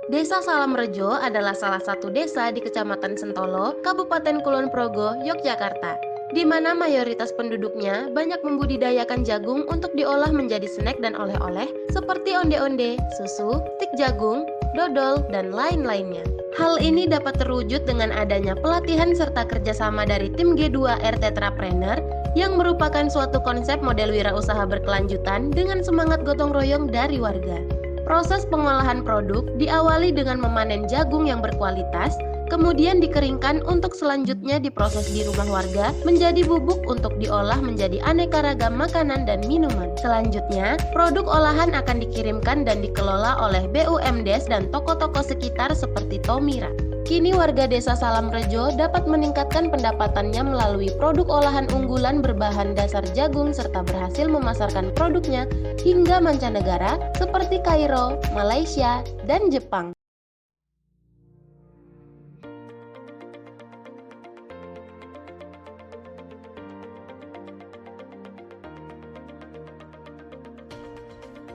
Desa Salamrejo adalah salah satu desa di Kecamatan Sentolo, Kabupaten Kulon Progo, Yogyakarta, di mana mayoritas penduduknya banyak membudidayakan jagung untuk diolah menjadi snack dan oleh-oleh seperti onde-onde, susu, stik jagung, dodol, dan lain-lainnya. Hal ini dapat terwujud dengan adanya pelatihan serta kerjasama dari tim G2R Tetrapreneur yang merupakan suatu konsep model wirausaha berkelanjutan dengan semangat gotong royong dari warga. Proses pengolahan produk diawali dengan memanen jagung yang berkualitas, kemudian dikeringkan untuk selanjutnya diproses di rumah warga menjadi bubuk untuk diolah menjadi aneka ragam makanan dan minuman. Selanjutnya, produk olahan akan dikirimkan dan dikelola oleh BUMDes dan toko-toko sekitar seperti Tomira. Kini warga desa Salamrejo dapat meningkatkan pendapatannya melalui produk olahan unggulan berbahan dasar jagung serta berhasil memasarkan produknya hingga mancanegara seperti Kairo, Malaysia, dan Jepang.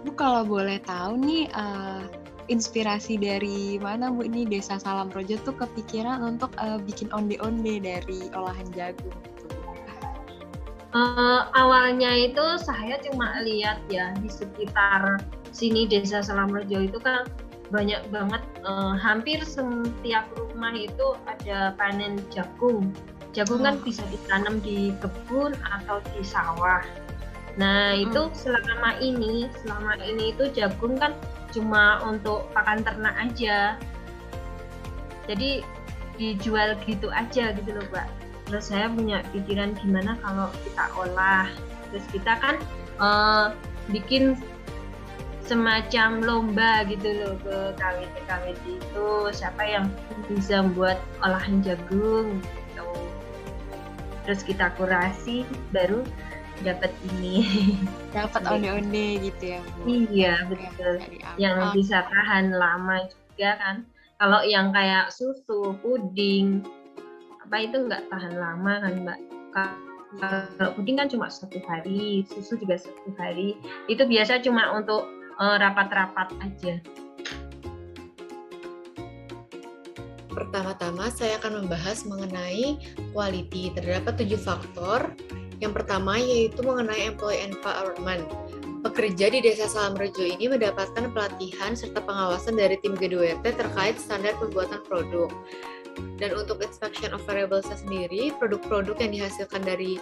Bu, kalau boleh tahu nih, inspirasi dari mana Bu ini Desa Salamrejo tuh kepikiran untuk bikin onde-onde dari olahan jagung gitu, Bu? Awalnya itu saya cuma lihat ya di sekitar sini Desa Salamrejo itu kan banyak banget, hampir setiap rumah itu ada panen jagung. Jagung kan bisa ditanam di kebun atau di sawah. Nah, itu selama ini itu jagung kan cuma untuk pakan ternak aja. Jadi dijual gitu aja gitu loh, Mbak. Terus saya punya pikiran gimana kalau kita olah. Terus kita kan bikin semacam lomba gitu loh ke KWT itu, siapa yang bisa membuat olahan jagung gitu. Terus kita kurasi baru dapat ini. Dapat onde-onde gitu ya, Bu? Iya, betul. Yang bisa tahan lama juga kan. Kalau yang kayak susu, puding, apa itu nggak tahan lama kan, Mbak. Kalau puding kan cuma 1 hari, susu juga 1 hari. Itu biasa cuma untuk rapat-rapat aja. Pertama-tama saya akan membahas mengenai quality. Terdapat 7 faktor. Yang pertama yaitu mengenai employee empowerment. Pekerja di Desa Salamrejo ini mendapatkan pelatihan serta pengawasan dari tim G2RT terkait standar pembuatan produk. Dan untuk inspection of variables sendiri, produk-produk yang dihasilkan dari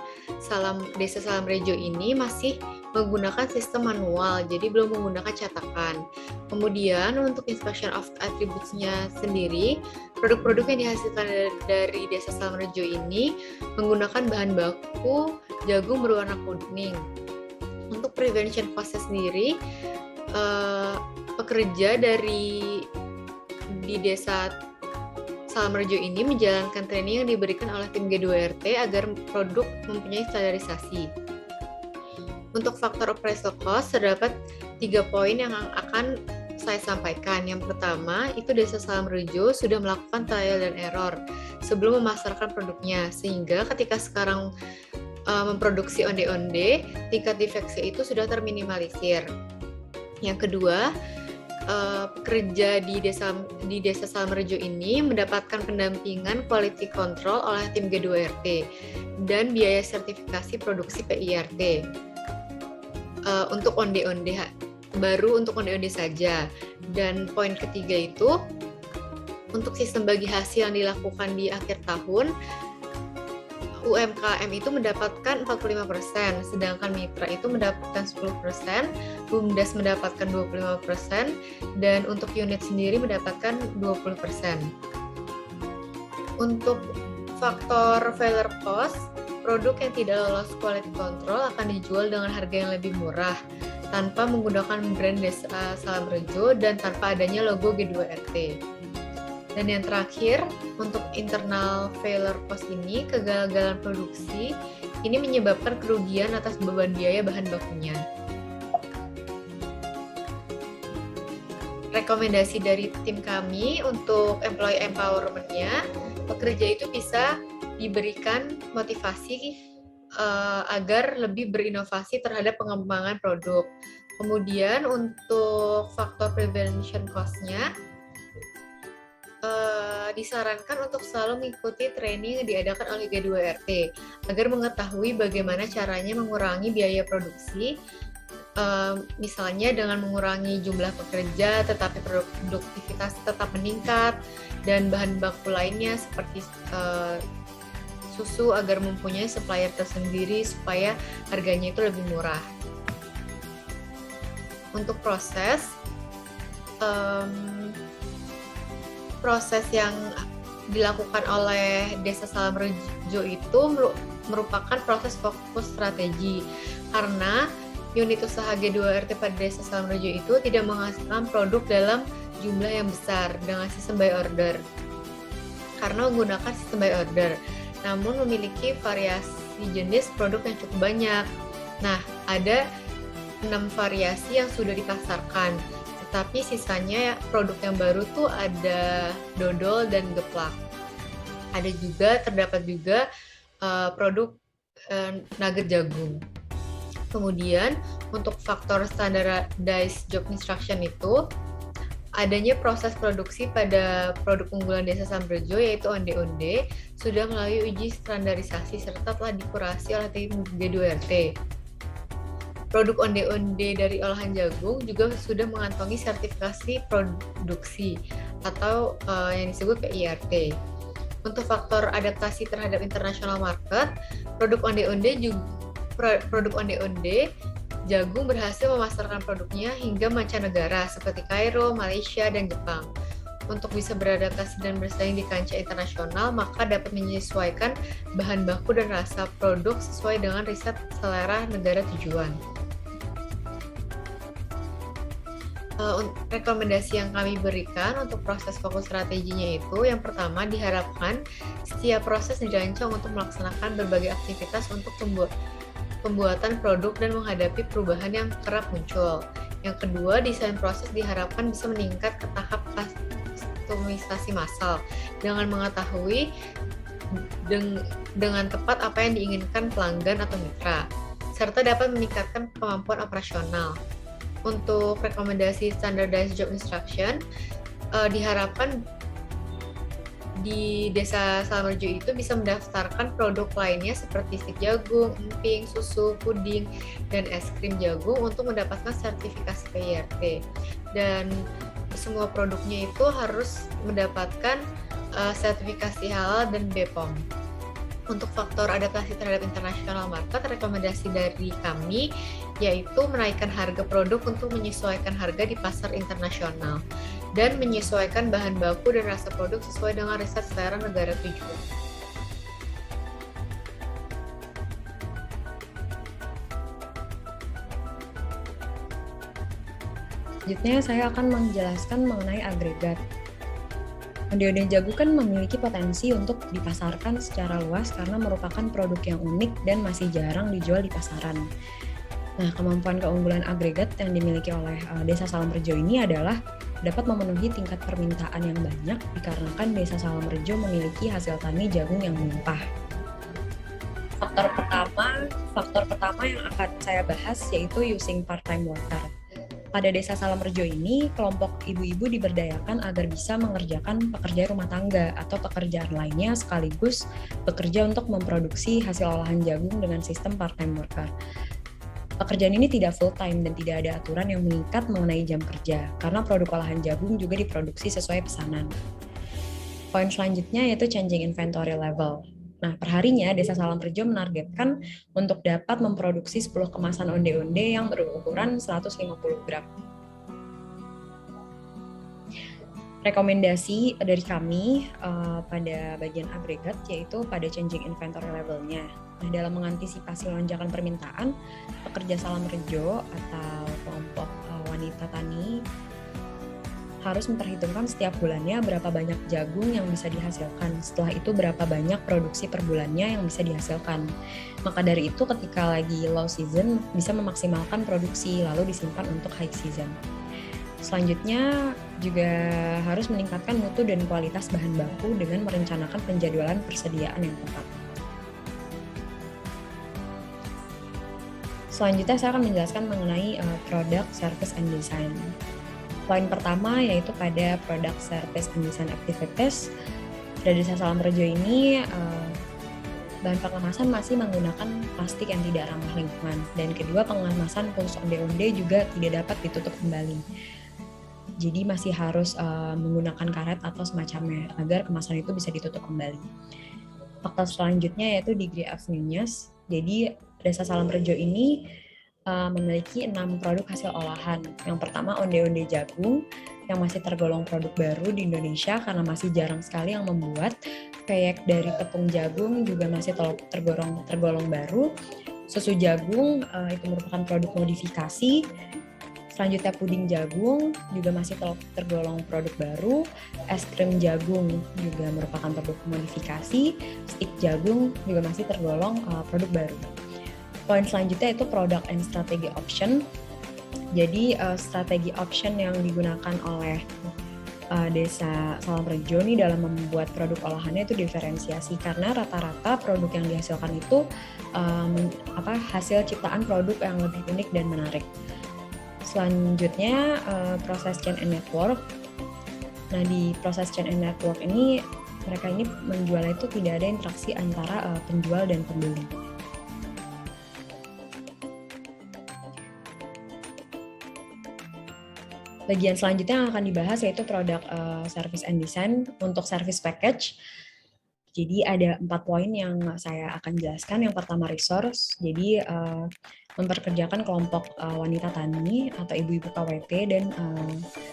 Desa Salamrejo ini masih menggunakan sistem manual, jadi belum menggunakan cetakan. Kemudian untuk inspection of attributes-nya sendiri, produk-produk yang dihasilkan dari Desa Salamrejo ini menggunakan bahan baku jagung berwarna kuning. Untuk prevention cost sendiri, pekerja di Desa Salamrejo ini menjalankan training yang diberikan oleh tim G2RT agar produk mempunyai standarisasi. Untuk faktor operational cost, terdapat 3 poin yang akan saya sampaikan. Yang pertama, itu Desa Salamrejo sudah melakukan trial dan error sebelum memasarkan produknya, sehingga ketika sekarang memproduksi onde-onde, tingkat defeksi itu sudah terminimalisir. Yang kedua, pekerja di Desa Salamrejo ini mendapatkan pendampingan quality control oleh tim G2RT dan biaya sertifikasi produksi PIRT. Untuk onde-onde baru untuk onde-onde saja. Dan poin ketiga itu untuk sistem bagi hasil yang dilakukan di akhir tahun, UMKM itu mendapatkan 45%, sedangkan mitra itu mendapatkan 10%, BUMDes mendapatkan 25%, dan untuk unit sendiri mendapatkan 20%. Untuk faktor failure cost, produk yang tidak lolos quality control akan dijual dengan harga yang lebih murah, tanpa menggunakan brand Desa Salamrejo dan tanpa adanya logo G2RT. Dan yang terakhir, untuk internal failure cost ini, kegagalan produksi ini menyebabkan kerugian atas beban biaya bahan bakunya. Rekomendasi dari tim kami untuk employee empowerment-nya, pekerja itu bisa diberikan motivasi agar lebih berinovasi terhadap pengembangan produk. Kemudian untuk faktor prevention cost-nya, disarankan untuk selalu mengikuti training yang diadakan oleh G2RT agar mengetahui bagaimana caranya mengurangi biaya produksi, misalnya dengan mengurangi jumlah pekerja tetapi produktivitas tetap meningkat, dan bahan baku lainnya seperti susu agar mempunyai supplier tersendiri supaya harganya itu lebih murah. Untuk proses yang dilakukan oleh Desa Salamrejo itu merupakan proses fokus strategi, karena unit usaha G2RT pada Desa Salamrejo itu tidak menghasilkan produk dalam jumlah yang besar dengan sistem by order, karena menggunakan sistem by order, namun memiliki variasi jenis produk yang cukup banyak. Nah, ada 6 variasi yang sudah dipasarkan, tetapi sisanya produk yang baru tuh ada dodol dan geplak. Terdapat juga produk nugget jagung. Kemudian untuk faktor standardized job instruction itu adanya proses produksi pada produk unggulan Desa Salamrejo yaitu onde-onde sudah melalui uji standarisasi serta telah dikurasi oleh tim G2RT. Produk onde-onde dari olahan jagung juga sudah mengantongi sertifikasi produksi atau yang disebut PIRT. Untuk faktor adaptasi terhadap international market, produk onde-onde jagung berhasil memasarkan produknya hingga mancanegara seperti Kairo, Malaysia, dan Jepang. Untuk bisa beradaptasi dan bersaing di kancah internasional, maka dapat menyesuaikan bahan baku dan rasa produk sesuai dengan riset selera negara tujuan. Rekomendasi yang kami berikan untuk proses fokus strateginya itu, yang pertama, diharapkan setiap proses dirancang untuk melaksanakan berbagai aktivitas untuk pembuatan produk dan menghadapi perubahan yang kerap muncul. Yang kedua, desain proses diharapkan bisa meningkat ke tahap kustomisasi massal dengan mengetahui dengan tepat apa yang diinginkan pelanggan atau mitra, serta dapat meningkatkan kemampuan operasional. Untuk rekomendasi standardized job instruction, diharapkan di Desa Salamrejo itu bisa mendaftarkan produk lainnya seperti stik jagung, emping, susu, puding, dan es krim jagung untuk mendapatkan sertifikasi PIRT. Dan semua produknya itu harus mendapatkan sertifikasi halal dan BPOM. Untuk faktor adaptasi terhadap international market, rekomendasi dari kami yaitu menaikkan harga produk untuk menyesuaikan harga di pasar internasional dan menyesuaikan bahan baku dan rasa produk sesuai dengan riset selera negara tujuan. Selanjutnya saya akan menjelaskan mengenai agregat. Onde-onde jagung kan memiliki potensi untuk dipasarkan secara luas karena merupakan produk yang unik dan masih jarang dijual di pasaran. Nah, kemampuan keunggulan agregat yang dimiliki oleh Desa Salamrejo ini adalah dapat memenuhi tingkat permintaan yang banyak dikarenakan Desa Salamrejo memiliki hasil tani jagung yang melimpah. Faktor pertama yang akan saya bahas yaitu using part-time worker. Pada Desa Salamrejo ini, kelompok ibu-ibu diberdayakan agar bisa mengerjakan pekerjaan rumah tangga atau pekerjaan lainnya sekaligus bekerja untuk memproduksi hasil olahan jagung dengan sistem part-time worker. Pekerjaan ini tidak full-time dan tidak ada aturan yang mengikat mengenai jam kerja, karena produk olahan jagung juga diproduksi sesuai pesanan. Poin selanjutnya yaitu changing inventory level. Nah, perharinya Desa Salamrejo menargetkan untuk dapat memproduksi 10 kemasan onde-onde yang berukuran 150 gram. Rekomendasi dari kami pada bagian agregat yaitu pada changing inventory level-nya. Nah, dalam mengantisipasi lonjakan permintaan, pekerja Salamrejo atau kelompok wanita tani harus memperhitungkan setiap bulannya berapa banyak jagung yang bisa dihasilkan. Setelah itu berapa banyak produksi per bulannya yang bisa dihasilkan. Maka dari itu ketika lagi low season bisa memaksimalkan produksi lalu disimpan untuk high season. Selanjutnya juga harus meningkatkan mutu dan kualitas bahan baku dengan merencanakan penjadwalan persediaan yang tepat. Selanjutnya saya akan menjelaskan mengenai product, service, and design. Poin pertama yaitu pada product, service, and design activities. Dari Desa Salam Rejo ini bahan pengemasan masih menggunakan plastik yang tidak ramah lingkungan, dan kedua, pengemasan khusus onde-onde juga tidak dapat ditutup kembali. Jadi masih harus menggunakan karet atau semacamnya agar kemasan itu bisa ditutup kembali. Faktor selanjutnya yaitu degree of newness. Jadi Desa Salam Rejo ini memiliki 6 produk hasil olahan. Yang pertama, onde-onde jagung yang masih tergolong produk baru di Indonesia karena masih jarang sekali yang membuat. Peyek dari tepung jagung juga masih tergolong baru. Susu jagung itu merupakan produk modifikasi. Selanjutnya puding jagung juga masih tergolong produk baru. Es krim jagung juga merupakan produk modifikasi. Stik jagung juga masih tergolong produk baru. Poin selanjutnya itu product and strategy option. Jadi strategi option yang digunakan oleh Desa Salam Rejo ini dalam membuat produk olahannya itu diferensiasi, karena rata-rata produk yang dihasilkan itu hasil ciptaan produk yang lebih unik dan menarik. Selanjutnya proses chain and network. Nah, di proses chain and network ini mereka ini menjualnya itu tidak ada interaksi antara penjual dan pembeli. Bagian selanjutnya yang akan dibahas yaitu produk service and design. Untuk service package, jadi ada 4 poin yang saya akan jelaskan. Yang pertama, resource. Jadi memperkerjakan kelompok wanita tani atau ibu-ibu KWT, dan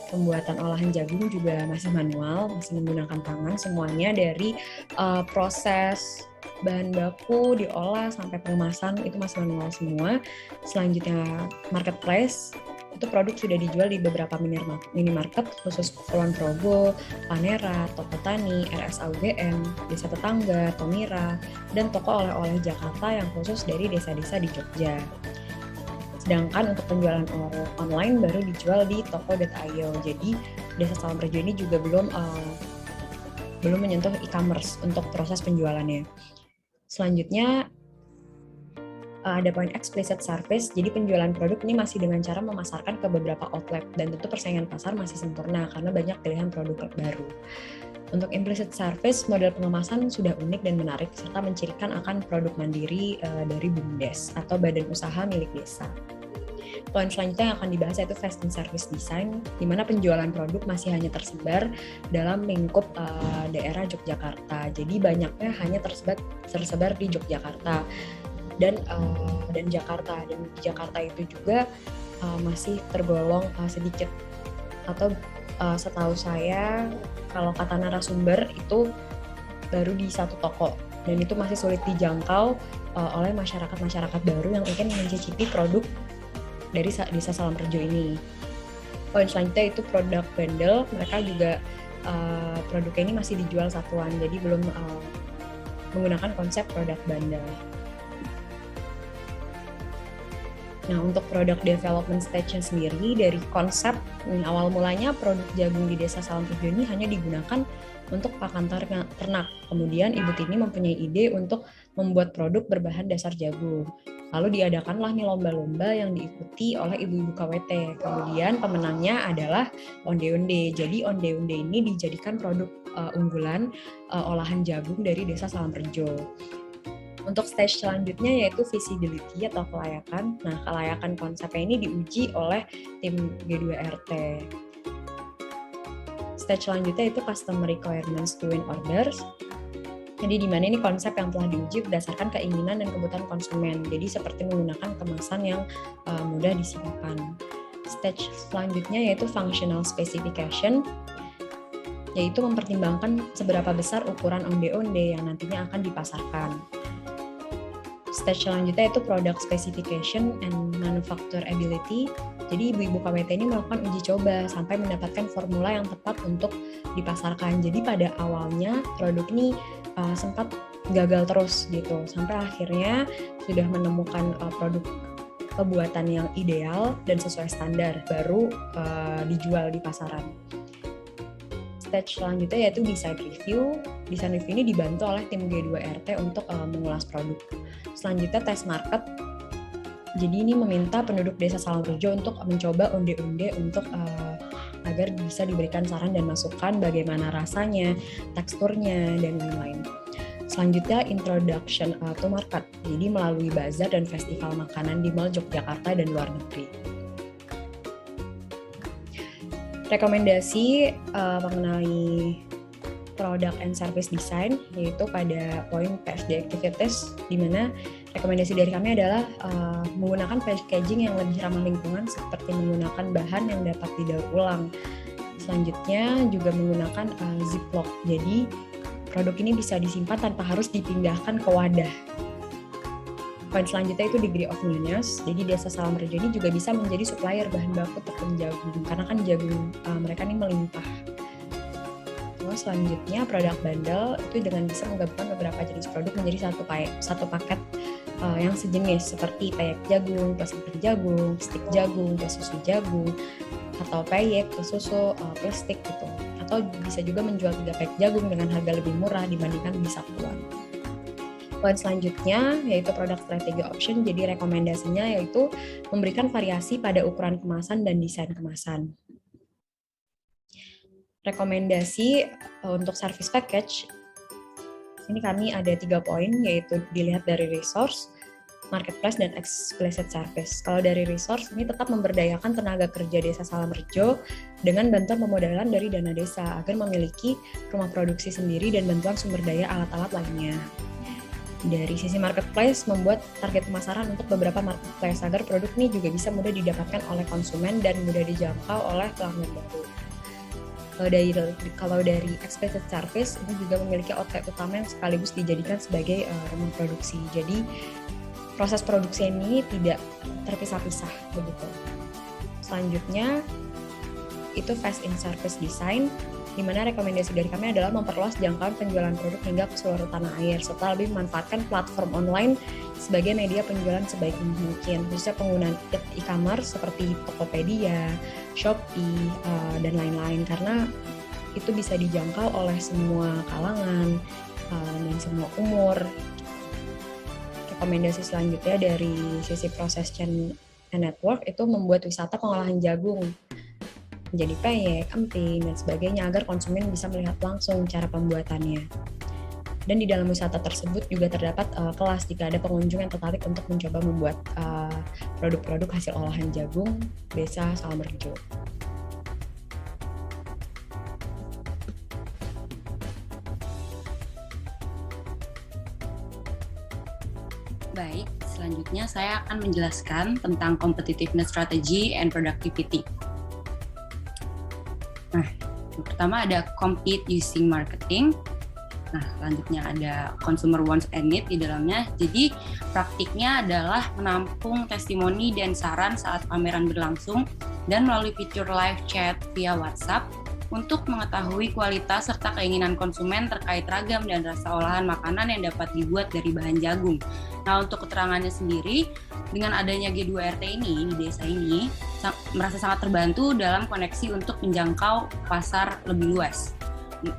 pembuatan olahan jagung juga masih manual, masih menggunakan tangan. Semuanya dari proses bahan baku diolah sampai pengemasan itu masih manual semua. Selanjutnya, marketplace. Itu produk sudah dijual di beberapa minimarket khusus Kulon Progo, Panera, Toko Tani, RSA UGM, Desa Tetangga, Tomira, dan toko oleh-oleh Jakarta yang khusus dari desa-desa di Jogja. Sedangkan untuk penjualan online baru dijual di toko.io. Jadi Desa Salam Rejo ini juga belum menyentuh e-commerce untuk proses penjualannya. Selanjutnya ada poin explicit service. Jadi penjualan produk ini masih dengan cara memasarkan ke beberapa outlet, dan tentu persaingan pasar masih sempurna karena banyak pilihan produk baru. Untuk implicit service, model pengemasan sudah unik dan menarik serta mencirikan akan produk mandiri dari BUMDes atau badan usaha milik desa. Poin selanjutnya yang akan dibahas yaitu fast and service design, di mana penjualan produk masih hanya tersebar dalam lingkup daerah Yogyakarta. Jadi banyaknya hanya tersebar di Yogyakarta dan Jakarta, dan di Jakarta itu juga masih tergolong sedikit, atau setahu saya kalau kata narasumber itu baru di 1 toko, dan itu masih sulit dijangkau oleh masyarakat baru yang ingin mencicipi produk dari Desa Salam Rejo ini. Poin selanjutnya itu produk bundle. Mereka juga produknya ini masih dijual satuan, jadi belum menggunakan konsep produk bundle. Nah, untuk produk development stage-nya sendiri, dari konsep awal mulanya produk jagung di Desa Salam Rejo ini hanya digunakan untuk pakan ternak. Kemudian Ibu Tini mempunyai ide untuk membuat produk berbahan dasar jagung. Lalu diadakanlah nih lomba-lomba yang diikuti oleh ibu-ibu KWT. Kemudian pemenangnya adalah onde-onde. Jadi onde-onde ini dijadikan produk unggulan olahan jagung dari Desa Salam Rejo. Untuk stage selanjutnya yaitu visibility atau kelayakan. Nah, kelayakan konsepnya ini diuji oleh tim G2RT. Stage selanjutnya itu customer requirements to win orders. Jadi di mana ini konsep yang telah diuji berdasarkan keinginan dan kebutuhan konsumen. Jadi seperti menggunakan kemasan yang mudah disiapkan. Stage selanjutnya yaitu functional specification, yaitu mempertimbangkan seberapa besar ukuran onde-onde yang nantinya akan dipasarkan. Stage selanjutnya itu product specification and manufacturability. Jadi ibu-ibu KWT ini melakukan uji coba sampai mendapatkan formula yang tepat untuk dipasarkan. Jadi pada awalnya produk ini sempat gagal terus gitu, sampai akhirnya sudah menemukan produk pembuatan yang ideal dan sesuai standar, baru dijual di pasaran. Stage selanjutnya yaitu design review. Design review ini dibantu oleh tim G2RT untuk mengulas produk. Selanjutnya test market. Jadi ini meminta penduduk Desa Salam Rejo untuk mencoba onde-onde untuk agar bisa diberikan saran dan masukan bagaimana rasanya, teksturnya, dan lain-lain. Selanjutnya, introduction to market, jadi melalui bazar dan festival makanan di Mall Yogyakarta dan luar negeri. Rekomendasi mengenai product and service design, yaitu pada poin PSD activities, di mana rekomendasi dari kami adalah menggunakan packaging yang lebih ramah lingkungan seperti menggunakan bahan yang dapat didaur ulang. Selanjutnya juga menggunakan ziplock, jadi produk ini bisa disimpan tanpa harus dipindahkan ke wadah. Poin selanjutnya itu degree of newness, jadi Desa Salam Rejo ini juga bisa menjadi supplier bahan baku tepung jagung, karena kan jagung mereka ini melimpah. Selanjutnya produk bundle itu dengan bisa menggabungkan beberapa jenis produk menjadi satu paket yang sejenis seperti peyek jagung, plus empir jagung, stik jagung, plus susu jagung, atau peyek plus susu plus stik gitu. Atau bisa juga menjual 3 peyek jagung dengan harga lebih murah dibandingkan beli satuan. Poin selanjutnya yaitu produk strategi option, jadi rekomendasinya yaitu memberikan variasi pada ukuran kemasan dan desain kemasan. Rekomendasi untuk service package, ini kami ada 3 poin, yaitu dilihat dari resource, marketplace, dan explicit service. Kalau dari resource, ini tetap memberdayakan tenaga kerja Desa Salam Rejo dengan bantuan pemodalan dari dana desa agar memiliki rumah produksi sendiri dan bantuan sumber daya alat-alat lainnya. Dari sisi marketplace, membuat target pemasaran untuk beberapa marketplace agar produk ini juga bisa mudah didapatkan oleh konsumen dan mudah dijangkau oleh pelanggan baru. Kalau dari explicit service, ini juga memiliki outlet utama yang sekaligus dijadikan sebagai rumah produksi. Jadi proses produksi ini tidak terpisah-pisah begitu. Selanjutnya itu fast in service design, di mana rekomendasi dari kami adalah memperluas jangkauan penjualan produk hingga ke seluruh tanah air, serta lebih memanfaatkan platform online sebagai media penjualan sebaik mungkin, khususnya penggunaan e-commerce seperti Tokopedia, Shopee, dan lain-lain, karena itu bisa dijangkau oleh semua kalangan dan semua umur. Rekomendasi selanjutnya dari sisi proses chain and network itu membuat wisata pengolahan jagung menjadi peyek, emping, dan sebagainya agar konsumen bisa melihat langsung cara pembuatannya. Dan di dalam wisata tersebut juga terdapat kelas jika ada pengunjung yang tertarik untuk mencoba membuat produk-produk hasil olahan jagung Desa Salam Rejo. Baik, selanjutnya saya akan menjelaskan tentang competitiveness strategy and productivity. Nah, yang pertama ada compete using marketing. Nah, selanjutnya ada consumer wants and need di dalamnya. Jadi, praktiknya adalah menampung testimoni dan saran saat pameran berlangsung dan melalui fitur live chat via WhatsApp untuk mengetahui kualitas serta keinginan konsumen terkait ragam dan rasa olahan makanan yang dapat dibuat dari bahan jagung. Nah, untuk keterangannya sendiri, dengan adanya G2RT ini di desa ini, merasa sangat terbantu dalam koneksi untuk menjangkau pasar lebih luas.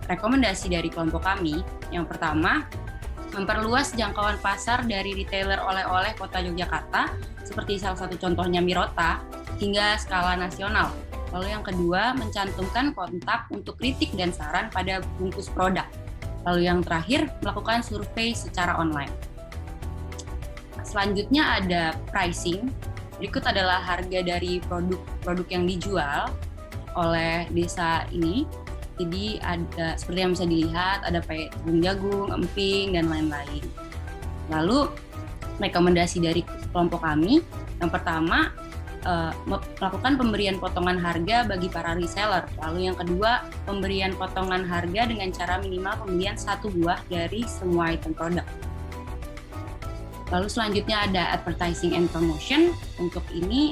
Rekomendasi dari kelompok kami, yang pertama, memperluas jangkauan pasar dari retailer oleh-oleh Kota Yogyakarta, seperti salah satu contohnya Mirota, hingga skala nasional. Lalu yang kedua, mencantumkan kontak untuk kritik dan saran pada bungkus produk. Lalu yang terakhir, melakukan survei secara online. Selanjutnya ada pricing. Berikut adalah harga dari produk yang dijual oleh desa ini. Jadi ada seperti yang bisa dilihat, ada tepung jagung, emping, dan lain-lain. Lalu rekomendasi dari kelompok kami, yang pertama melakukan pemberian potongan harga bagi para reseller. Lalu yang kedua, pemberian potongan harga dengan cara minimal pembelian 1 buah dari semua item produk. Lalu selanjutnya ada advertising and promotion. Untuk ini,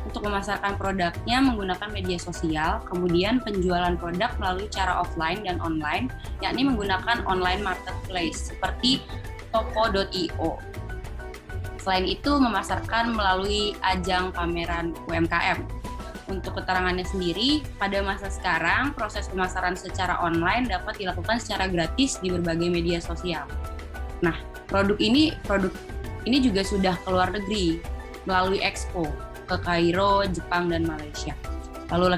untuk memasarkan produknya menggunakan media sosial, kemudian penjualan produk melalui cara offline dan online, yakni menggunakan online marketplace seperti toko.io. Selain itu, memasarkan melalui ajang pameran UMKM. Untuk keterangannya sendiri, pada masa sekarang, proses pemasaran secara online dapat dilakukan secara gratis di berbagai media sosial. Nah, produk ini juga sudah ke luar negeri melalui Expo ke Kairo, Jepang, dan Malaysia. Lalu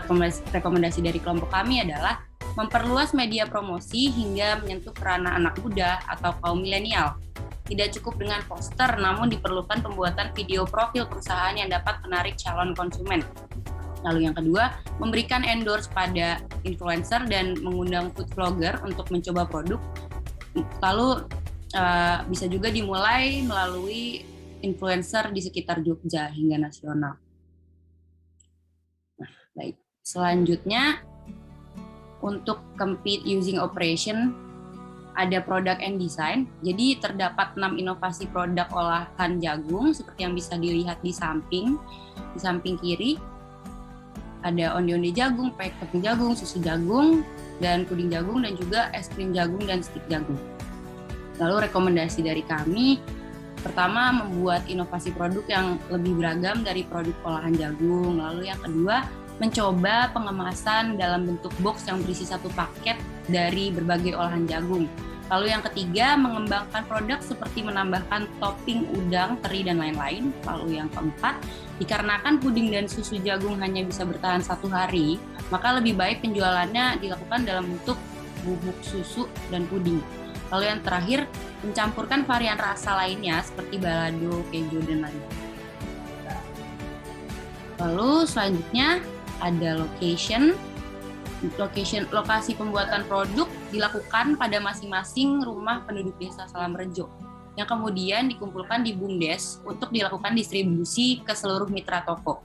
rekomendasi dari kelompok kami adalah memperluas media promosi hingga menyentuh ranah anak muda atau kaum milenial. Tidak cukup dengan poster, namun diperlukan pembuatan video profil perusahaan yang dapat menarik calon konsumen. Lalu yang kedua, memberikan endorse pada influencer dan mengundang food vlogger untuk mencoba produk. Lalu bisa juga dimulai melalui influencer di sekitar Jogja hingga nasional. Nah, baik. Selanjutnya, untuk compete using operation, ada product and design. Jadi terdapat 6 inovasi produk olahan jagung seperti yang bisa dilihat di samping kiri. Ada onde-onde jagung, pancake tepung jagung, susu jagung, dan puding jagung, dan juga es krim jagung dan stik jagung. Lalu rekomendasi dari kami, pertama membuat inovasi produk yang lebih beragam dari produk olahan jagung. Lalu yang kedua, mencoba pengemasan dalam bentuk box yang berisi satu paket dari berbagai olahan jagung. Lalu yang ketiga, mengembangkan produk seperti menambahkan topping udang, teri, dan lain-lain. Lalu yang keempat, dikarenakan puding dan susu jagung hanya bisa bertahan 1 hari, maka lebih baik penjualannya dilakukan dalam bentuk bubuk susu dan puding. Lalu yang terakhir, mencampurkan varian rasa lainnya seperti balado, keju, dan lain-lain. Lalu selanjutnya ada lokasi pembuatan produk dilakukan pada masing-masing rumah penduduk desa Salamrejo, yang kemudian dikumpulkan di BUMDes untuk dilakukan distribusi ke seluruh mitra toko.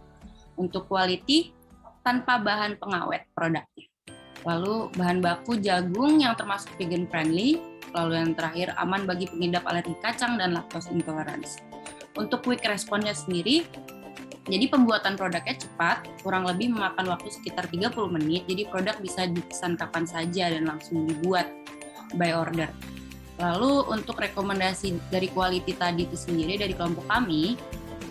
Untuk quality, tanpa bahan pengawet produknya. Lalu bahan baku jagung yang termasuk vegan friendly. Lalu yang terakhir, aman bagi pengidap alergi kacang dan lactose intolerance. Untuk quick response-nya sendiri, jadi pembuatan produknya cepat, kurang lebih memakan waktu sekitar 30 menit, jadi produk bisa dipesan kapan saja dan langsung dibuat by order. Lalu untuk rekomendasi dari quality tadi itu sendiri dari kelompok kami,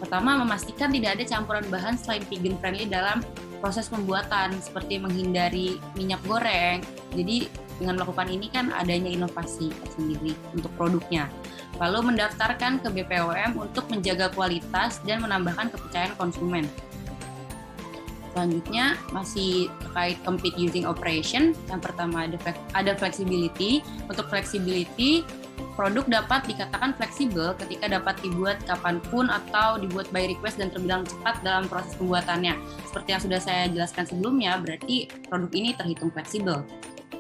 pertama memastikan tidak ada campuran bahan selain vegan friendly dalam proses pembuatan, seperti menghindari minyak goreng. Jadi dengan melakukan ini kan adanya inovasi sendiri untuk produknya. Lalu mendaftarkan ke BPOM untuk menjaga kualitas dan menambahkan kepercayaan konsumen. Selanjutnya masih terkait compete using operation. Yang pertama ada flexibility. Untuk flexibility, produk dapat dikatakan fleksibel ketika dapat dibuat kapanpun atau dibuat by request dan terbilang cepat dalam proses pembuatannya. Seperti yang sudah saya jelaskan sebelumnya, berarti produk ini terhitung fleksibel.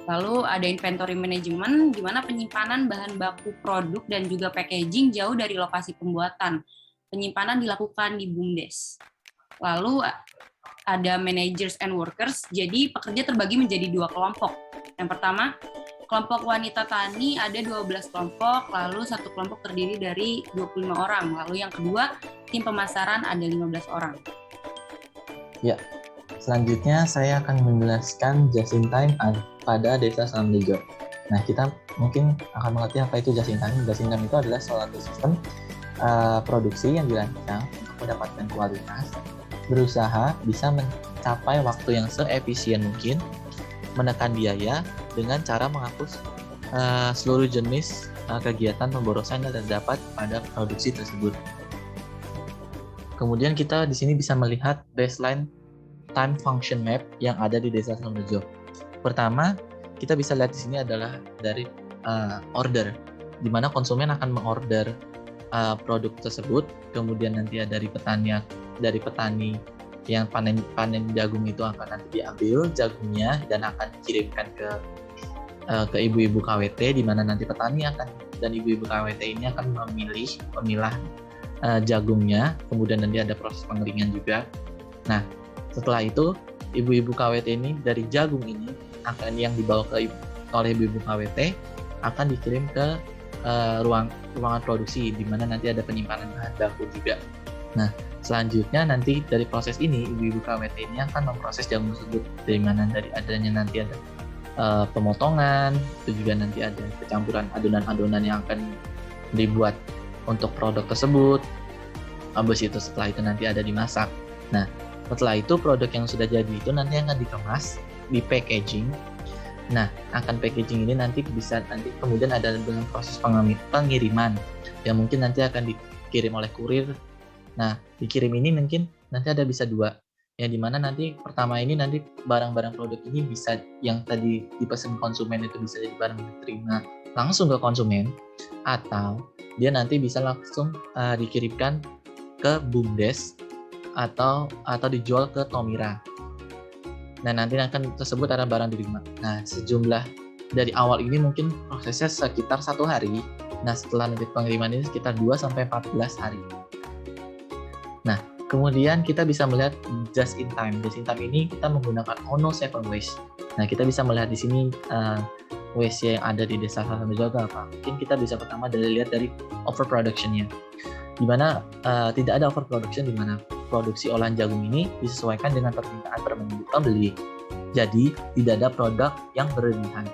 Lalu ada inventory management, di mana penyimpanan bahan baku produk dan juga packaging jauh dari lokasi pembuatan. Penyimpanan dilakukan di BUMDes. Lalu ada managers and workers, jadi pekerja terbagi menjadi 2 kelompok. Yang pertama, kelompok wanita tani ada 12 kelompok, lalu satu kelompok terdiri dari 25 orang. Lalu yang kedua, tim pemasaran ada 15 orang. Ya, selanjutnya saya akan menjelaskan just in time pada Desa Salamrejo. Nah, kita mungkin akan mengerti apa itu just in time. Just in time itu adalah suatu sistem produksi yang dirancang untuk mendapatkan kualitas, berusaha bisa mencapai waktu yang seefisien mungkin, menekan biaya dengan cara menghapus seluruh jenis kegiatan pemborosan yang terdapat pada produksi tersebut. Kemudian kita di sini bisa melihat baseline time function map yang ada di Desa Salamrejo. Pertama, kita bisa lihat di sini adalah dari order, di mana konsumen akan mengorder produk tersebut, kemudian nanti dari petani yang panen jagung itu akan nanti diambil jagungnya dan akan dikirimkan ke ibu-ibu KWT, di mana nanti petani dan ibu-ibu KWT ini akan memilah jagungnya, kemudian nanti ada proses pengeringan juga. Nah, setelah itu ibu-ibu KWT ini dari jagung ini akan yang dibawa oleh ibu-ibu KWT akan dikirim ke ruangan produksi, di mana nanti ada penyimpanan bahan baku juga. Nah, selanjutnya nanti dari proses ini ibu-ibu KWT ini akan memproses jagung tersebut, dari mana dari adanya nanti ada pemotongan, itu juga nanti ada kecampuran adonan-adonan yang akan dibuat untuk produk tersebut. Habis itu setelah itu nanti ada dimasak. Nah, setelah itu produk yang sudah jadi itu nanti akan dikemas, di packaging. Nah, akan packaging ini nanti kemudian ada dengan proses pengiriman yang mungkin nanti akan dikirim oleh kurir. Nah, dikirim ini mungkin nanti ada bisa 2. yang dimana nanti pertama ini nanti barang-barang produk ini bisa yang tadi dipesan konsumen itu bisa jadi barang diterima langsung ke konsumen, atau dia nanti bisa langsung dikirimkan ke BUMDes atau dijual ke Tomira. Nah, nanti akan tersebut ada barang diterima. Nah, sejumlah dari awal ini mungkin prosesnya sekitar 1 hari. Nah, setelah nanti pengiriman ini sekitar 2-14 hari. Nah, kemudian kita bisa melihat just in time. Just in time ini kita menggunakan Ono 7 Waste. Nah, kita bisa melihat di sini waste yang ada di Desa Salam Rejo apa. Mungkin kita bisa pertama lihat dari overproduction-nya. Di mana tidak ada overproduction, di mana produksi olahan jagung ini disesuaikan dengan permintaan pembeli. Jadi, tidak ada produk yang berlebihan.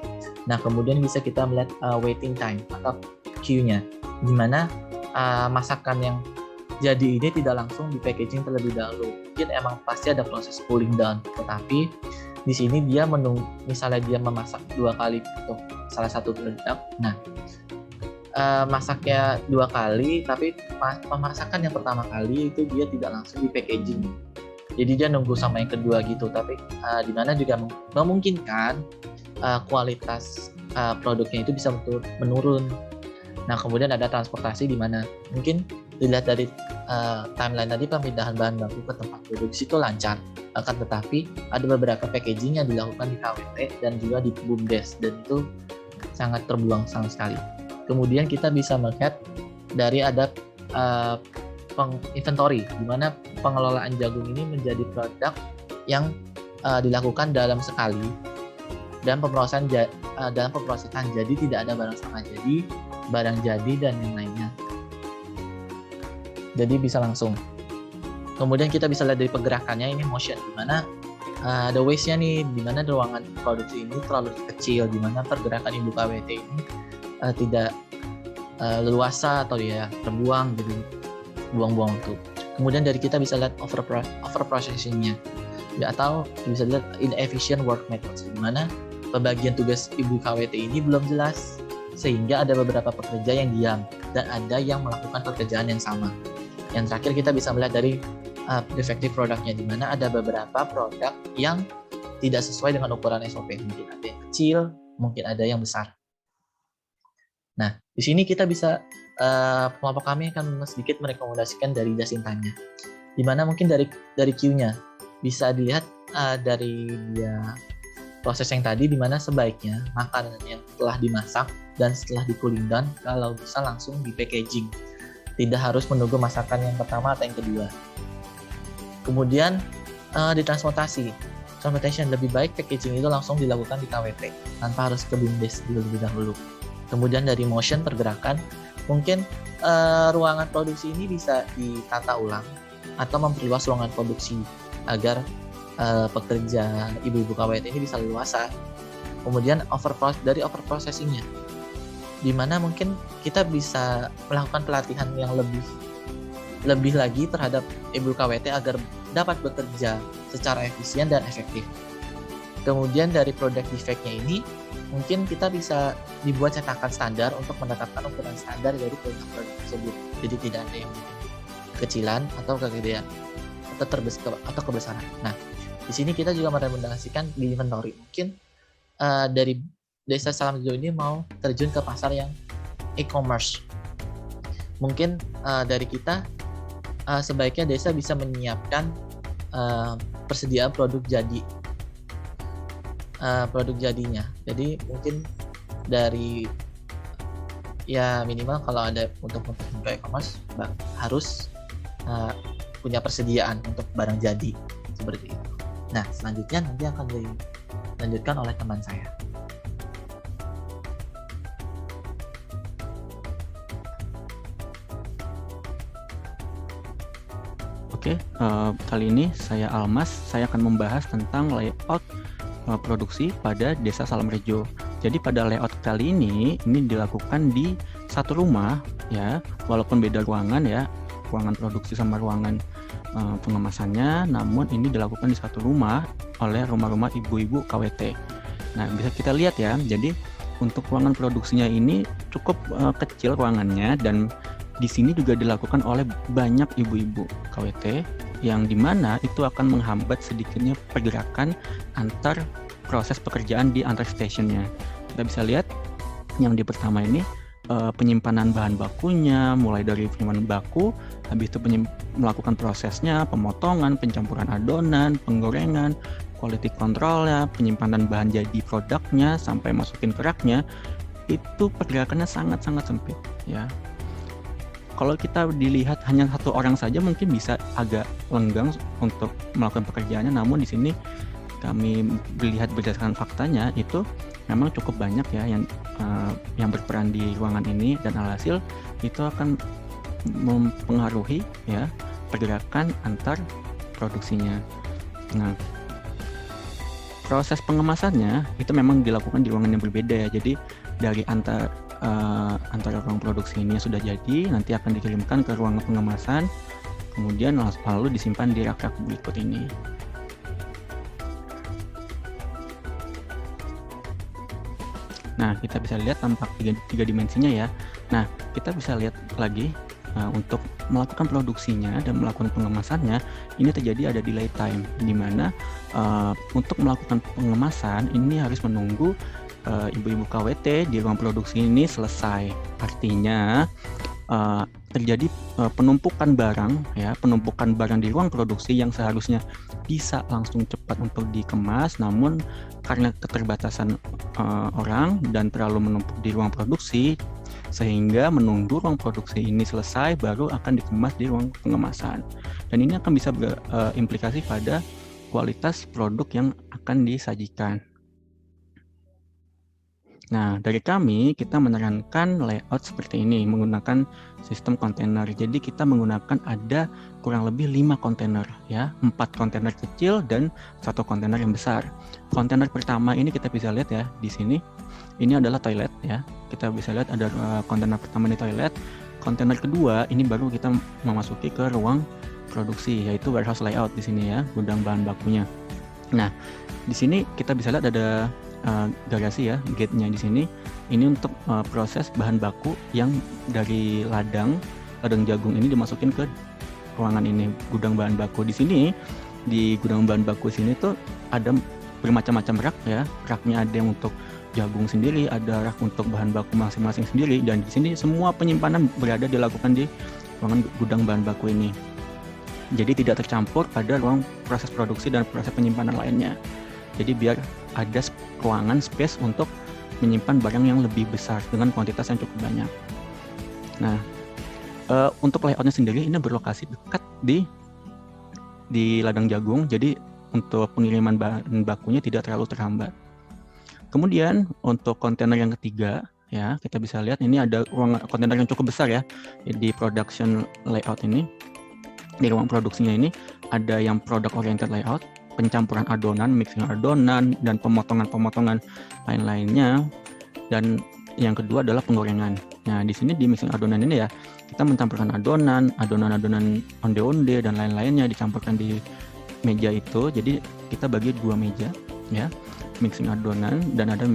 Nah, kemudian bisa kita melihat waiting time atau queue-nya, di mana masakan yang jadi ini tidak langsung di packaging terlebih dahulu. Mungkin emang pasti ada proses cooling down, tetapi di sini dia menunggu, misalnya dia memasak 2 kali untuk salah satu produk. Nah, masaknya 2 kali, tapi pemasakan yang pertama kali itu dia tidak langsung di packaging. Jadi dia nunggu sama yang kedua gitu. Tapi di mana juga memungkinkan kualitas produknya itu bisa menurun. Nah, kemudian ada transportasi di mana mungkin dilihat dari timeline tadi pemindahan bahan baku ke tempat produksi itu lancar. Akan tetapi ada beberapa packaging yang dilakukan di KWT dan juga di BUMDes, dan itu sangat terbuang sama sekali. Kemudian kita bisa melihat dari ada inventory, di mana pengelolaan jagung ini menjadi produk yang dilakukan dalam sekali dan pemrosesan jadi tidak ada barang setengah jadi, barang jadi, dan yang lainnya. Jadi bisa langsung. Kemudian kita bisa lihat dari pergerakannya, ini motion, di mana ada waste-nya nih, di mana ruangan produksi ini terlalu kecil, di mana pergerakan ibu KWT ini tidak leluasa atau ya terbuang, jadi buang-buang waktu. Kemudian dari kita bisa lihat overprocessing-nya, ya, atau bisa lihat inefficient work methods, di mana pembagian tugas ibu KWT ini belum jelas, sehingga ada beberapa pekerja yang diam dan ada yang melakukan pekerjaan yang sama. Yang terakhir kita bisa melihat dari defective produknya, di mana ada beberapa produk yang tidak sesuai dengan ukuran SOP. Mungkin ada yang kecil, mungkin ada yang besar. Nah, di sini kita bisa kelompok kami akan sedikit merekomendasikan dari just in time-nya, di mana mungkin dari queue-nya bisa dilihat dari dia proses yang tadi, di mana sebaiknya makanan yang telah dimasak dan setelah di cooling down kalau bisa langsung di packaging, tidak harus menunggu masakan yang pertama atau yang kedua. Kemudian di transportation lebih baik packaging itu langsung dilakukan di KWT tanpa harus ke BUMDes terlebih dahulu. Kemudian dari motion, pergerakan, mungkin ruangan produksi ini bisa ditata ulang atau memperluas ruangan produksi agar pekerja ibu-ibu KWT ini bisa leluasa. Kemudian dari overprocessing-nya, di mana mungkin kita bisa melakukan pelatihan yang lebih lagi terhadap ibu KWT agar dapat bekerja secara efisien dan efektif. Kemudian dari produk defect-nya ini, mungkin kita bisa dibuat cetakan standar untuk menetapkan ukuran standar dari produk-produk tersebut. Jadi tidak ada yang kekecilan atau kegedean atau kebesaran. Nah, di sini kita juga merekomendasikan di inventory. Mungkin dari Desa Salam Rejo ini mau terjun ke pasar yang e-commerce. Mungkin dari kita sebaiknya desa bisa menyiapkan persediaan produk jadinya. Jadi mungkin dari ya minimal kalau ada untuk e-commerce harus punya persediaan untuk barang jadi seperti itu. Nah, selanjutnya nanti akan dilanjutkan oleh teman saya. Oke, kali ini saya Almas, saya akan membahas tentang layout produksi pada Desa Salam Rejo. Jadi pada layout kali ini dilakukan di satu rumah ya, walaupun beda ruangan ya, ruangan produksi sama ruangan pengemasannya, namun ini dilakukan di satu rumah oleh rumah-rumah ibu-ibu KWT. Nah, bisa kita lihat ya, jadi untuk ruangan produksinya ini cukup kecil ruangannya, dan di sini juga dilakukan oleh banyak ibu-ibu KWT yang dimana itu akan menghambat sedikitnya pergerakan antar proses pekerjaan di antar stationnya. Kita bisa lihat yang di pertama ini penyimpanan bahan bakunya, mulai dari penyimpanan baku, habis itu melakukan prosesnya, pemotongan, pencampuran adonan, penggorengan, quality control-nya, penyimpanan bahan jadi produknya, sampai masukin ke raknya, itu pergerakannya sangat-sangat sempit ya. Kalau kita dilihat hanya satu orang saja mungkin bisa agak lenggang untuk melakukan pekerjaannya, namun di sini kami melihat berdasarkan faktanya itu memang cukup banyak ya yang berperan di ruangan ini, dan alhasil itu akan mempengaruhi ya pergerakan antar produksinya. Nah, proses pengemasannya itu memang dilakukan di ruangan yang berbeda ya. Jadi dari antara ruang produksi ini yang sudah jadi nanti akan dikirimkan ke ruangan pengemasan, kemudian lalu disimpan di rak-rak berikut ini. Nah, kita bisa lihat tampak tiga dimensinya ya. Nah, kita bisa lihat lagi untuk melakukan produksinya dan melakukan pengemasannya, ini terjadi ada delay time, di mana untuk melakukan pengemasan ini harus menunggu ibu-ibu KWT di ruang produksi ini selesai. Artinya terjadi penumpukan barang di ruang produksi yang seharusnya bisa langsung cepat untuk dikemas, namun karena keterbatasan orang dan terlalu menumpuk di ruang produksi, sehingga menunggu ruang produksi ini selesai baru akan dikemas di ruang pengemasan. Dan ini akan bisa berimplikasi pada kualitas produk yang akan disajikan. Nah, dari kami, kita menerangkan layout seperti ini menggunakan sistem kontainer. Jadi kita menggunakan ada kurang lebih 5 kontainer ya, 4 kontainer kecil dan 1 kontainer yang besar. Kontainer pertama ini kita bisa lihat ya di sini. Ini adalah toilet ya. Kita bisa lihat ada kontainer pertama di toilet. Kontainer kedua ini baru kita memasuki ke ruang produksi, yaitu warehouse layout di sini ya, gudang bahan bakunya. Nah, di sini kita bisa lihat ada garasi ya, gate-nya di sini. Ini untuk proses bahan baku yang dari ladang jagung ini dimasukin ke ruangan ini, gudang bahan baku. Di sini di gudang bahan baku sini tuh ada bermacam-macam rak ya. Raknya ada yang untuk jagung sendiri, ada rak untuk bahan baku masing-masing sendiri, dan di sini semua penyimpanan dilakukan di ruangan gudang bahan baku ini. Jadi tidak tercampur pada ruang proses produksi dan proses penyimpanan lainnya. Jadi biar ada ruangan space untuk menyimpan barang yang lebih besar dengan kuantitas yang cukup banyak. Nah, untuk layoutnya sendiri ini berlokasi dekat di ladang jagung, jadi untuk pengiriman bahan bakunya tidak terlalu terhambat. Kemudian untuk kontainer yang ketiga ya, kita bisa lihat ini ada ruang kontainer yang cukup besar ya di production layout ini. Di ruang produksinya ini ada yang product oriented layout, pencampuran adonan, mixing adonan, dan pemotongan lain-lainnya. Dan yang kedua adalah penggorengan. Nah, di sini di mixing adonan ini ya, kita mencampurkan adonan onde-onde dan lain-lainnya dicampurkan di meja itu. Jadi kita bagi 2 meja ya, mixing adonan dan ada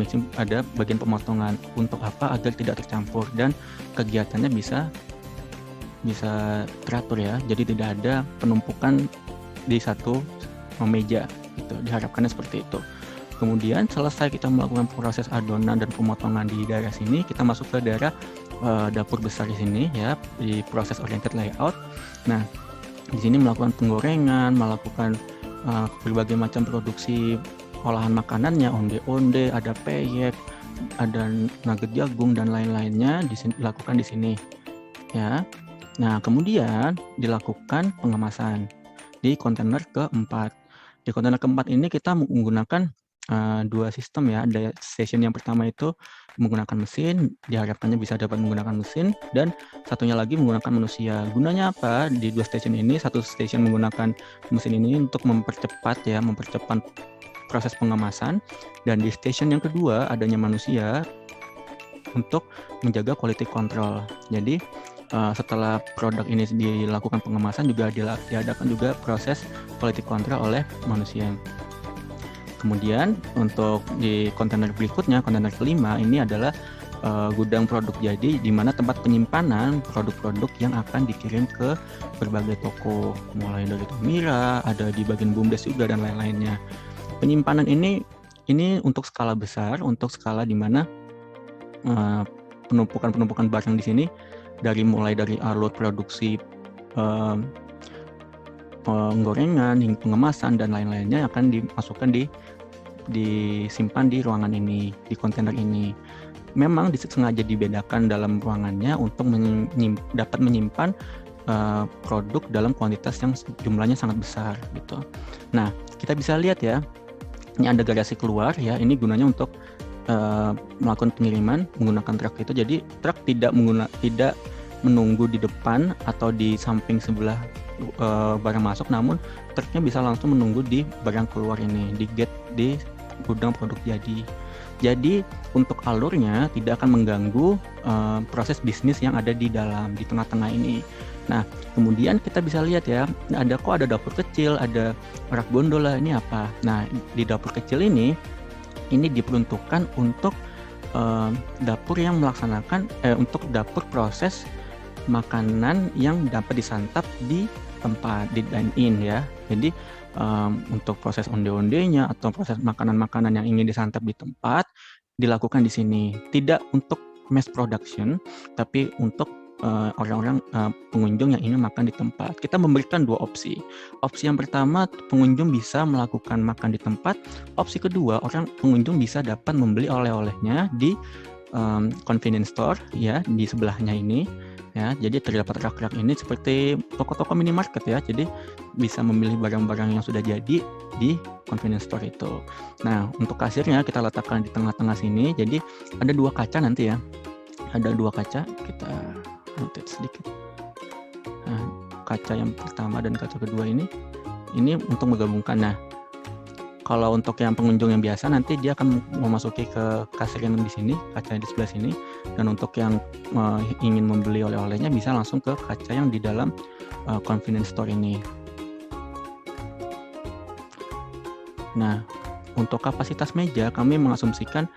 bagian pemotongan. Untuk apa? Agar tidak tercampur dan kegiatannya bisa teratur ya. Jadi tidak ada penumpukan di satu meja gitu, diharapkannya seperti itu. Kemudian selesai kita melakukan proses adonan dan pemotongan di daerah sini, kita masuk ke daerah dapur besar di sini ya, di proses oriented layout. Nah, di sini melakukan penggorengan, melakukan berbagai macam produksi olahan makanannya, onde-onde, ada peyek, ada nugget jagung dan lain-lainnya dilakukan di sini ya. Nah, kemudian dilakukan pengemasan di kontainer keempat. Di kontainer keempat ini kita menggunakan 2 sistem ya. Ada station yang pertama itu menggunakan mesin, diharapkannya bisa dapat menggunakan mesin, dan satunya lagi menggunakan manusia. Gunanya apa? Di 2 station ini, satu station menggunakan mesin ini untuk mempercepat proses pengemasan, dan di station yang kedua adanya manusia untuk menjaga quality control. Jadi setelah produk ini dilakukan pengemasan juga diadakan juga proses quality control oleh manusia. Kemudian untuk di kontainer berikutnya, kontainer kelima ini adalah gudang produk jadi, di mana tempat penyimpanan produk-produk yang akan dikirim ke berbagai toko, mulai dari Tomira, ada di bagian BUMDes juga dan lain-lainnya. Penyimpanan ini untuk skala besar, untuk skala di mana penumpukan barang di sini mulai dari alur produksi, penggorengan, hingga pengemasan dan lain-lainnya akan dimasukkan disimpan di ruangan ini, di kontainer ini. Memang sengaja dibedakan dalam ruangannya untuk dapat menyimpan produk dalam kuantitas yang jumlahnya sangat besar gitu. Nah, kita bisa lihat ya, ini ada garasi keluar ya, ini gunanya untuk melakukan pengiriman menggunakan truk itu. Jadi truk tidak menunggu di depan atau di samping sebelah barang masuk, namun truknya bisa langsung menunggu di barang keluar ini, di gate di gudang produk jadi. Jadi untuk alurnya tidak akan mengganggu proses bisnis yang ada di dalam, di tengah-tengah ini. Nah, kemudian kita bisa lihat ya, ada dapur kecil, ada rak gondola, ini apa? Nah, di dapur kecil ini diperuntukkan untuk dapur yang melaksanakan untuk dapur proses makanan yang dapat disantap di tempat, di dine-in ya. Jadi untuk proses onde-ondenya atau proses makanan-makanan yang ingin disantap di tempat dilakukan di sini. Tidak untuk mass production, tapi untuk orang-orang pengunjung yang ingin makan di tempat. Kita memberikan dua opsi. Opsi yang pertama, pengunjung bisa melakukan makan di tempat. Opsi kedua, pengunjung bisa dapat membeli oleh-olehnya di convenience store ya, di sebelahnya ini. Ya, jadi terdapat rak-rak ini seperti toko-toko minimarket ya. Jadi bisa memilih barang-barang yang sudah jadi di convenience store itu. Nah, untuk kasirnya kita letakkan di tengah-tengah sini. Jadi ada dua kaca nanti ya. Ada dua kaca, kita notate sedikit. Nah, kaca yang pertama dan kaca kedua ini untuk menggabungkan. Nah, kalau untuk yang pengunjung yang biasa nanti dia akan memasuki ke kasir yang di sini, kaca di sebelah sini. Dan untuk yang ingin membeli oleh-olehnya bisa langsung ke kaca yang di dalam convenience store ini. Nah, untuk kapasitas meja kami mengasumsikan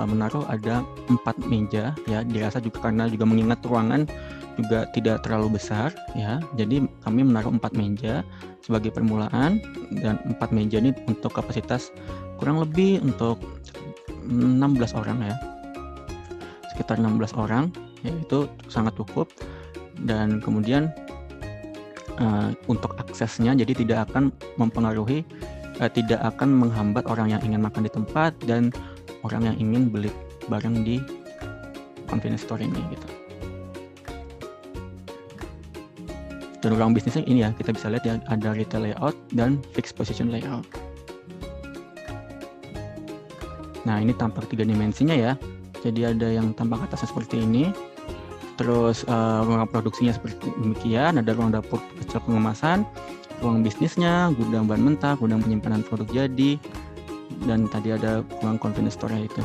menaruh ada 4 meja ya, dirasa juga karena juga mengingat ruangan juga tidak terlalu besar ya. Jadi kami menaruh 4 meja sebagai permulaan, dan 4 meja ini untuk kapasitas kurang lebih untuk 16 orang ya. Sekitar 16 orang ya, itu sangat cukup. Dan kemudian untuk aksesnya jadi tidak akan mempengaruhi, tidak akan menghambat orang yang ingin makan di tempat dan orang yang ingin beli barang di convenience store ini gitu. Dan ruang bisnisnya ini ya, kita bisa lihat ya, ada retail layout dan fixed position layout. Nah, ini tampak 3 dimensinya ya. Jadi ada yang tampak atasnya seperti ini. Terus ruang produksinya seperti demikian, ada ruang dapur kecil pengemasan, ruang bisnisnya, gudang bahan mentah, gudang penyimpanan produk jadi, dan tadi ada ruang convenience store itu.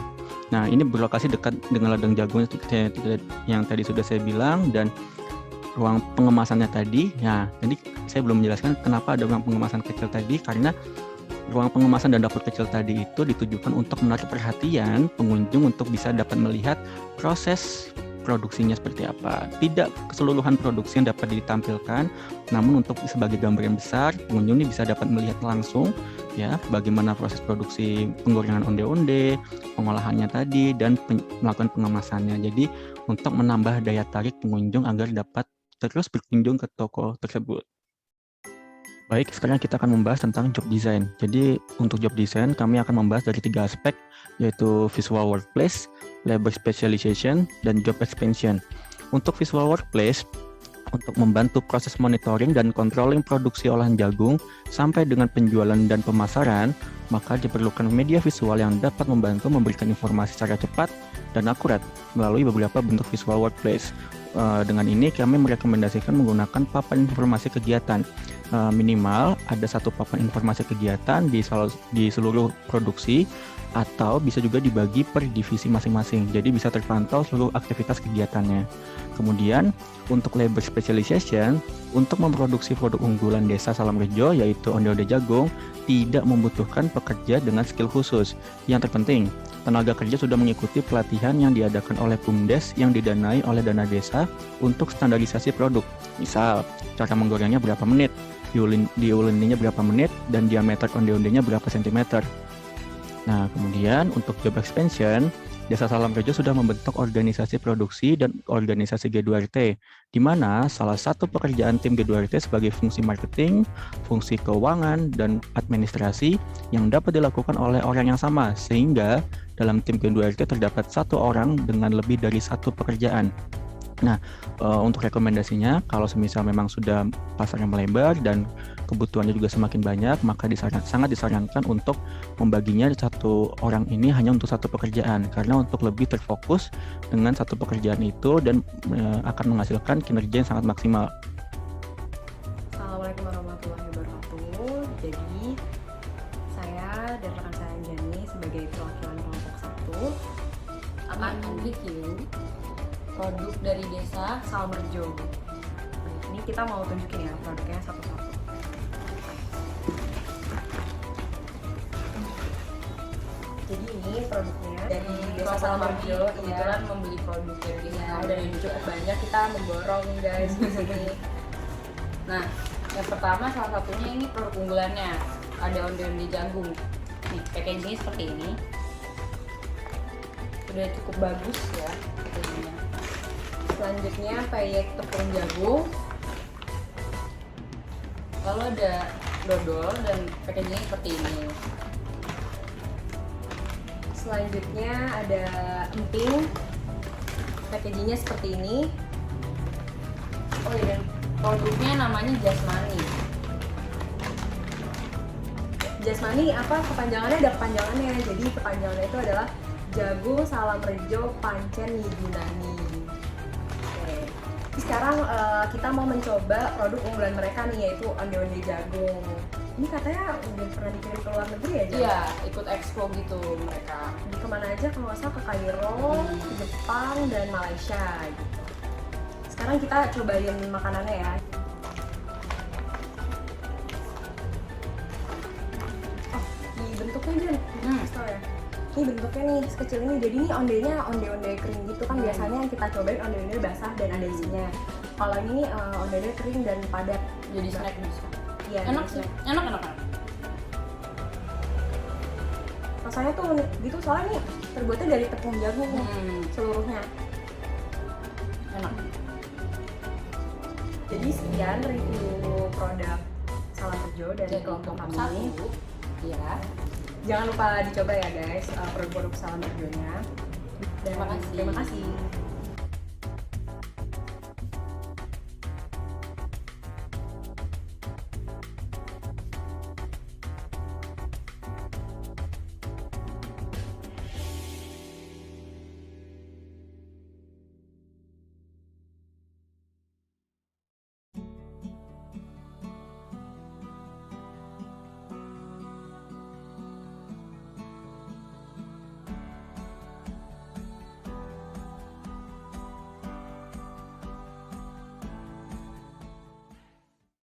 Nah, ini berlokasi dekat dengan ladang jagung yang tadi sudah saya bilang, dan ruang pengemasannya tadi. Nah, jadi saya belum menjelaskan kenapa ada ruang pengemasan kecil tadi, karena ruang pengemasan dan dapur kecil tadi itu ditujukan untuk menarik perhatian pengunjung untuk bisa dapat melihat proses produksinya seperti apa. Tidak keseluruhan produksi yang dapat ditampilkan, namun untuk sebagai gambaran besar, pengunjung ini bisa dapat melihat langsung ya bagaimana proses produksi penggorengan onde-onde, pengolahannya tadi, dan melakukan pengemasannya. Jadi untuk menambah daya tarik pengunjung agar dapat terus berkunjung ke toko tersebut. Baik, sekarang kita akan membahas tentang job design. Jadi untuk job design kami akan membahas dari 3 aspek, yaitu visual workplace, labor specialization, dan job expansion. Untuk visual workplace, untuk membantu proses monitoring dan controlling produksi olahan jagung sampai dengan penjualan dan pemasaran, maka diperlukan media visual yang dapat membantu memberikan informasi secara cepat dan akurat melalui beberapa bentuk visual workplace. Dengan ini kami merekomendasikan menggunakan papan informasi kegiatan. Minimal ada 1 papan informasi kegiatan di seluruh produksi, atau bisa juga dibagi per divisi masing-masing. Jadi bisa terpantau seluruh aktivitas kegiatannya. Kemudian untuk labor specialization, untuk memproduksi produk unggulan Desa Salamrejo yaitu onde-onde jagung, tidak membutuhkan pekerja dengan skill khusus. Yang terpenting, tenaga kerja sudah mengikuti pelatihan yang diadakan oleh BUMDes yang didanai oleh dana desa untuk standarisasi produk. Misal, cara menggorengnya berapa menit, diuleninya berapa menit, dan diameter onde-ondenya berapa sentimeter. Nah, kemudian untuk job expansion, Desa Salam Rejo sudah membentuk organisasi produksi dan organisasi G2RT, di mana salah satu pekerjaan tim G2RT sebagai fungsi marketing, fungsi keuangan, dan administrasi yang dapat dilakukan oleh orang yang sama, sehingga dalam tim G2RT terdapat satu orang dengan lebih dari satu pekerjaan. Nah, untuk rekomendasinya, kalau semisal memang sudah pasarnya melebar dan kebutuhannya juga semakin banyak, maka sangat disarankan untuk membaginya satu orang ini hanya untuk satu pekerjaan, karena untuk lebih terfokus dengan satu pekerjaan itu dan akan menghasilkan kinerja yang sangat maksimal. Assalamualaikum warahmatullahi wabarakatuh. Jadi saya dan rekan saya Jani sebagai perwakilan kelompok 1 akan review produk dari Desa Salam Rejo. Ini kita mau tunjukin ya produknya satu-satu. Jadi ini produknya dari Desa Salam Rejo. Kebetulan membeli produk dari Desa dan ini cukup banyak, kita memborong guys di sini. Nah, yang pertama salah satunya ini produk unggulannya, ada onde-onde jagung. Nih, packagingnya seperti ini. Udah cukup bagus ya packagingnya. Selanjutnya peyek tepung jagung. Lalu ada dodol dan packagingnya seperti ini. Selanjutnya ada emping. Packagingnya seperti ini. Oh iya, dan produknya namanya Jasmani. Jasmani apa kepanjangannya? Ada kepanjangannya. Jadi kepanjangannya itu adalah Jagung Salam Rejo Pancen Yudunani. Oke. Sekarang kita mau mencoba produk unggulan mereka nih, yaitu onde-onde jagung. Ini katanya udah pernah dikirim ke luar negeri ya, Jan? Iya, ikut expo gitu mereka. Di kemana aja kalau nggak salah, ke Kairo, ke Jepang, dan Malaysia gitu. Sekarang kita cobain makanannya ya. Oh, di bentuknya Jan, kasih tau ya. Ini bentuknya nih sekecil ini, jadi ini ondenya onde-onde kering gitu kan. Biasanya yang kita cobain onde-onde basah dan ada isinya. Kalau ini onde-onde kering dan padat. Jadi snack bisa. Iya, Enak jadi sih, snack. enak. Rasanya tuh unik gitu, soalnya nih terbuatnya dari tepung jagung seluruhnya. Enak. Jadi sekian review produk Salam Rejo dari kelompok kami. Iya. Jangan lupa dicoba ya guys produk-produk Salam Rejonya. Dan Terima kasih. Terima kasih.